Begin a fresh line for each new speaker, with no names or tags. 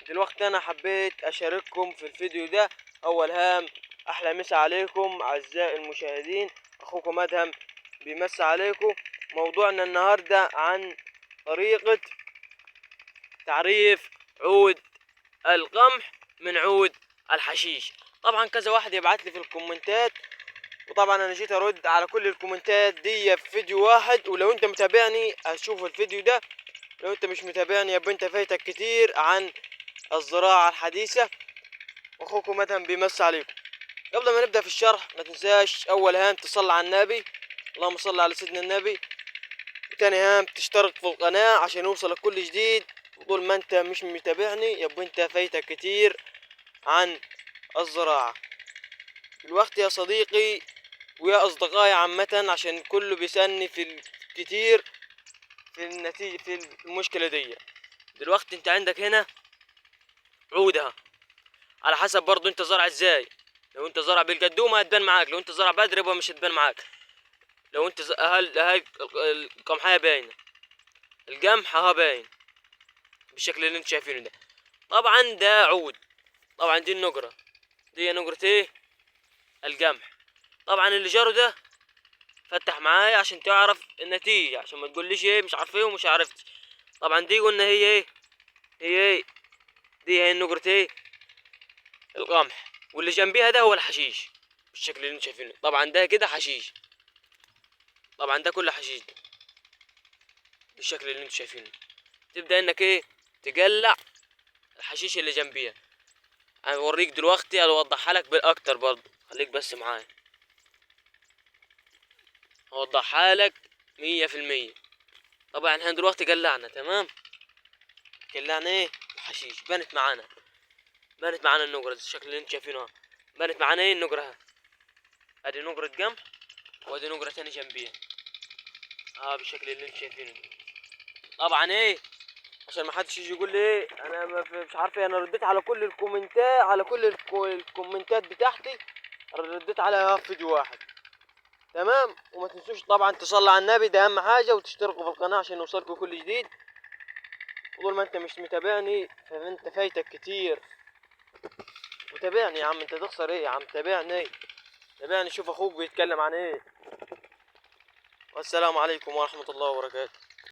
دلوقتي انا حبيت اشارككم في الفيديو ده. اول هام، احلى مسا عليكم اعزائي المشاهدين، اخوكم ادهم بيمسي عليكم. موضوعنا النهارده عن طريقة تعريف عود القمح من عود الحشيش. طبعا كذا واحد يبعت لي في الكومنتات، وطبعا انا جيت ارد على كل الكومنتات دي في فيديو واحد. ولو انت متابعني هتشوف الفيديو ده، لو انت مش متابعني يبقى انت فايتك كتير عن الزراعة الحديثة. واخوكم ادهم بيمس عليكم. قبل ما نبدأ في الشرح ما تنساش اول هام تصلي على النبي، اللهم صل على سيدنا النبي. وتاني هام تشترك في القناة عشان يوصلك كل جديد. وطول ما انت مش متابعني يبقى انت فايتك كتير عن الزراعة. الوقت يا صديقي ويا اصدقائي عامة، عشان كله بيسألني في الكتير في النتيجة في المشكلة دي. دلوقتي انت عندك هنا عودها، على حسب برضو انت زرع ازاي. لو انت زرع بالقدومة هتبان معاك، لو انت زرع بدري يبقى مش هتبان معاك. لو انت هاي القمحية باينة، القمح اهو باين بالشكل اللي انت شايفينه ده. طبعا ده عود، طبعا دي النقرة، دي نقرة ايه؟ القمح. طبعا اللي جاره ده فتح معايا عشان تعرف النتيجة، عشان ما تقوليش ايه مش عارف ايه ومش عرفتش. طبعا دي قلنا هي ايه؟ هي ايه؟ دي هي النقرة ايه؟ القمح. واللي جنبيها ده هو الحشيش بالشكل اللي انت شايفينه. طبعا ده كده حشيش، طبعا ده كله حشيش ده بالشكل اللي انت شايفينه. تبدأ انك ايه؟ تقلع الحشيش اللي جنبيها. انا اوريك دلوقتي، اوضحها لك بالاكتر برضه، خليك بس معايا اوضحها لك 100%. طبعا احنا دلوقتي قلعنا تمام، قلعنا ايه؟ الحشيش. بانت معانا النقرة الشكل اللي انت شايفينه. بانت معانا ايه النقرة؟ ادي نقرة قمح، وادي نقرة تاني جنبيها بالشكل اللي انت شايفينه. طبعا ايه؟ عشان ما حدش يجي يقول لي ايه انا مش عارف ايه، انا رديت على كل الكومنتات، على كل الكومنتات بتاعتي رديت عليها في فيديو واحد تمام. وما تنسوش طبعا تصلي على النبي، ده اهم حاجه، وتشتركوا في القناه عشان يوصلكوا كل جديد. وطول ما انت مش متابعني فانت فايتك كتير. وتابعني يا عم، انت تخسر ايه يا عم؟ تابعني شوف اخوك بيتكلم عن ايه. والسلام عليكم ورحمه الله وبركاته.